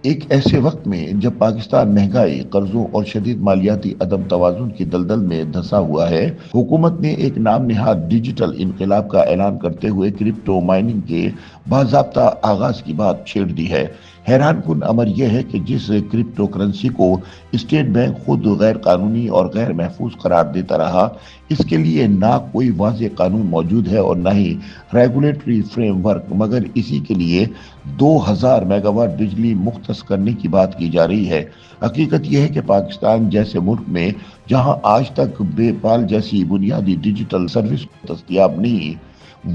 ایک ایسے وقت میں جب پاکستان مہنگائی، قرضوں اور شدید مالیاتی عدم توازن کی دلدل میں دھنسا ہوا ہے، حکومت نے ایک نام نہاد ڈیجیٹل انقلاب کا اعلان کرتے ہوئے کرپٹو مائننگ کے باضابطہ آغاز کی بات چھیڑ دی ہے۔ حیران کن امر یہ ہے کہ جس کرپٹو کرنسی کو اسٹیٹ بینک خود غیر قانونی اور غیر محفوظ قرار دیتا رہا، اس کے لیے نہ کوئی واضح قانون موجود ہے اور نہ ہی ریگولیٹری فریم ورک، مگر اسی کے لیے 2000 میگا واٹ بجلی مختص کرنے کی بات کی جا رہی ہے۔ حقیقت یہ ہے کہ پاکستان جیسے ملک میں جہاں آج تک پے پال جیسی بنیادی ڈیجیٹل سروس دستیاب نہیں،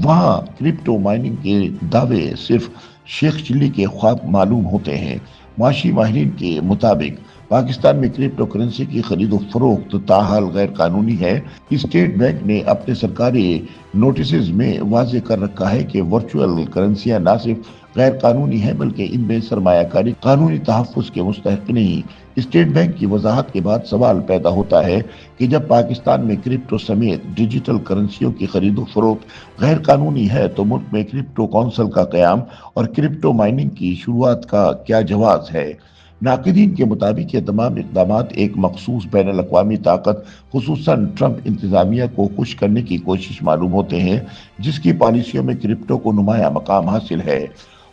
وہاں کرپٹو مائننگ کے دعوے صرف شیخ چلی کے خواب معلوم ہوتے ہیں۔ معاشی ماہرین کے مطابق پاکستان میں کرپٹو کرنسی کی خرید و فروخت تاحال غیر قانونی ہے۔ اسٹیٹ بینک نے اپنے سرکاری نوٹسز میں واضح کر رکھا ہے کہ ورچوئل کرنسیاں نہ صرف غیر قانونی ہیں بلکہ ان میں سرمایہ کاری قانونی تحفظ کے مستحق نہیں۔ اسٹیٹ بینک کی وضاحت کے بعد سوال پیدا ہوتا ہے کہ جب پاکستان میں کرپٹو سمیت ڈیجیٹل کرنسیوں کی خرید و فروخت غیر قانونی ہے تو ملک میں کرپٹو کونسل کا قیام اور کرپٹو مائننگ کی شروعات کا کیا جواز ہے؟ ناقدین کے مطابق یہ تمام اقدامات ایک مخصوص بین الاقوامی طاقت، خصوصاً ٹرمپ انتظامیہ کو خوش کرنے کی کوشش معلوم ہوتے ہیں، جس کی پالیسیوں میں کرپٹو کو نمایاں مقام حاصل ہے۔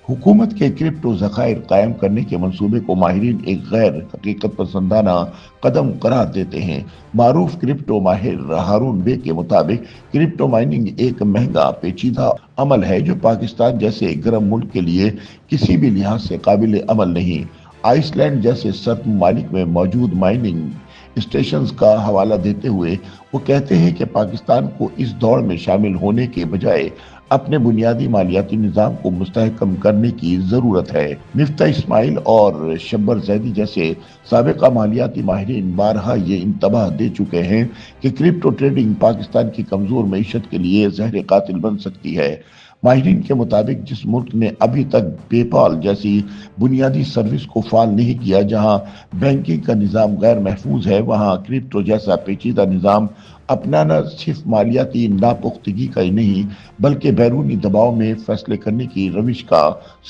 حکومت کے کرپٹو ذخائر قائم کرنے کے منصوبے کو ماہرین ایک غیر حقیقت پسندانہ قدم قرار دیتے ہیں۔ معروف کرپٹو ماہر ہارون بے کے مطابق کرپٹو مائننگ ایک مہنگا، پیچیدہ عمل ہے جو پاکستان جیسے گرم ملک کے لیے کسی بھی لحاظ سے قابل عمل نہیں۔ آئس لینڈ جیسے سرد ممالک میں موجود مائننگ اسٹیشنز کا حوالہ دیتے ہوئے وہ کہتے ہیں کہ پاکستان کو اس دوڑ میں شامل ہونے کے بجائے اپنے بنیادی مالیاتی نظام کو مستحکم کرنے کی ضرورت ہے۔ مفتاح اسماعیل اور شبر زیدی جیسے سابقہ مالیاتی ماہرین بارہا یہ انتباہ دے چکے ہیں کہ کرپٹو ٹریڈنگ پاکستان کی کمزور معیشت کے لیے زہر قاتل بن سکتی ہے۔ ماہرین کے مطابق جس ملک نے ابھی تک پے پال جیسی بنیادی سروس کو فعال نہیں کیا، جہاں بینکنگ کا نظام غیر محفوظ ہے، وہاں کرپٹو جیسا پیچیدہ نظام اپنانا صرف مالیاتی ناپختگی کا ہی نہیں بلکہ بیرونی دباؤ میں فیصلے کرنے کی روش کا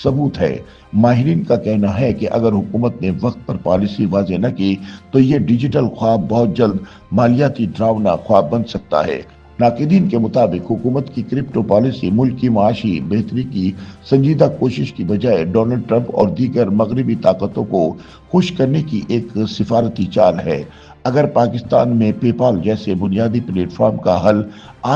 ثبوت ہے۔ ماہرین کا کہنا ہے کہ اگر حکومت نے وقت پر پالیسی واضح نہ کی تو یہ ڈیجیٹل خواب بہت جلد مالیاتی ڈراؤنا خواب بن سکتا ہے۔ ناقدین کے مطابق حکومت کی کرپٹو پالیسی ملک کی معاشی بہتری کی سنجیدہ کوشش کی بجائے ڈونلڈ ٹرمپ اور دیگر مغربی طاقتوں کو خوش کرنے کی ایک سفارتی چال ہے۔ اگر پاکستان میں پے پال جیسے بنیادی پلیٹ فارم کا حل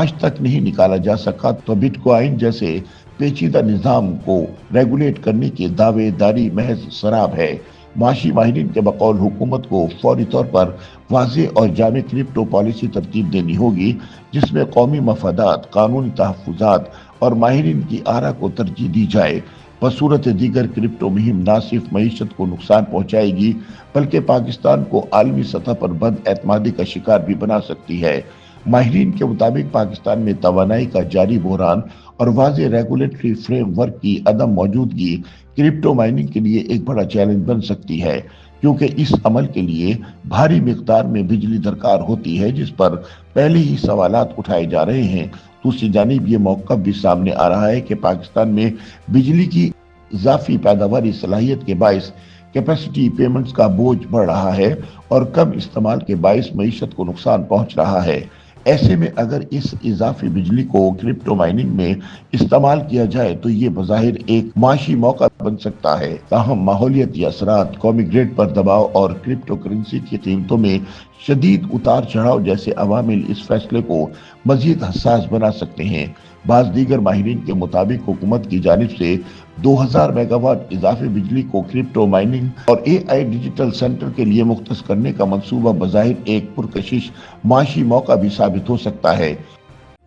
آج تک نہیں نکالا جا سکا تو بٹ کوائن جیسے پیچیدہ نظام کو ریگولیٹ کرنے کی دعوے داری محض سراب ہے۔ معاشی ماہرین کے بقول حکومت کو فوری طور پر واضح اور جامع کرپٹو پالیسی ترتیب دینی ہوگی جس میں قومی مفادات، قانونی تحفظات اور ماہرین کی آراء کو ترجیح دی جائے۔ بصورت دیگر کرپٹو مہم نہ صرف معیشت کو نقصان پہنچائے گی بلکہ پاکستان کو عالمی سطح پر بد اعتمادی کا شکار بھی بنا سکتی ہے۔ ماہرین کے مطابق پاکستان میں توانائی کا جاری بحران اور واضح ریگولیٹری فریم ورک کی عدم موجودگی کرپٹو مائننگ کے لیے ایک بڑا چیلنج بن سکتی ہے، کیونکہ اس عمل کے لیے بھاری مقدار میں بجلی درکار ہوتی ہے جس پر پہلے ہی سوالات اٹھائے جا رہے ہیں۔ دوسری جانب یہ موقف بھی سامنے آ رہا ہے کہ پاکستان میں بجلی کی اضافی پیداواری صلاحیت کے باعث کیپیسٹی پیمنٹس کا بوجھ بڑھ رہا ہے اور کم استعمال کے باعث معیشت کو نقصان پہنچ رہا ہے۔ ایسے میں اگر اس اضافی بجلی کو کرپٹو مائننگ میں استعمال کیا جائے تو یہ بظاہر ایک معاشی موقع بن سکتا ہے، تاہم ماحولیاتی اثرات، قومی گرڈ پر دباؤ اور کرپٹو کرنسی کی قیمتوں میں شدید اتار چڑھاؤ جیسے عوامل اس فیصلے کو مزید حساس بنا سکتے ہیں۔ بعض دیگر ماہرین کے مطابق حکومت کی جانب سے 2000 میگا واٹ اضافی بجلی کو کرپٹو مائننگ اور اے آئی ڈیجیٹل سینٹر کے لیے مختص کرنے کا منصوبہ بظاہر ایک پرکشش معاشی موقع بھی ثابت ہو سکتا ہے۔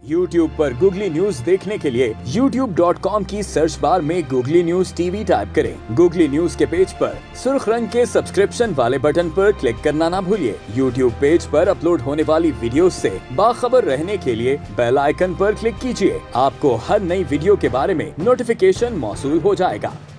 YouTube پر گوگلی نیوز دیکھنے کے لیے youtube.com کی سرچ بار میں googly news T V type کریں۔ گوگلی نیوز کے پیج پر سرخ رنگ کے سبسکرپشن والے بٹن پر کلک کرنا نہ بھولیے۔ YouTube پیج پر اپلوڈ ہونے والی ویڈیوز سے باخبر رہنے کے لیے بیل آئیکن پر کلک کیجیے۔ آپ کو ہر نئی ویڈیو کے بارے میں نوٹیفیکیشن موصول ہو جائے گا۔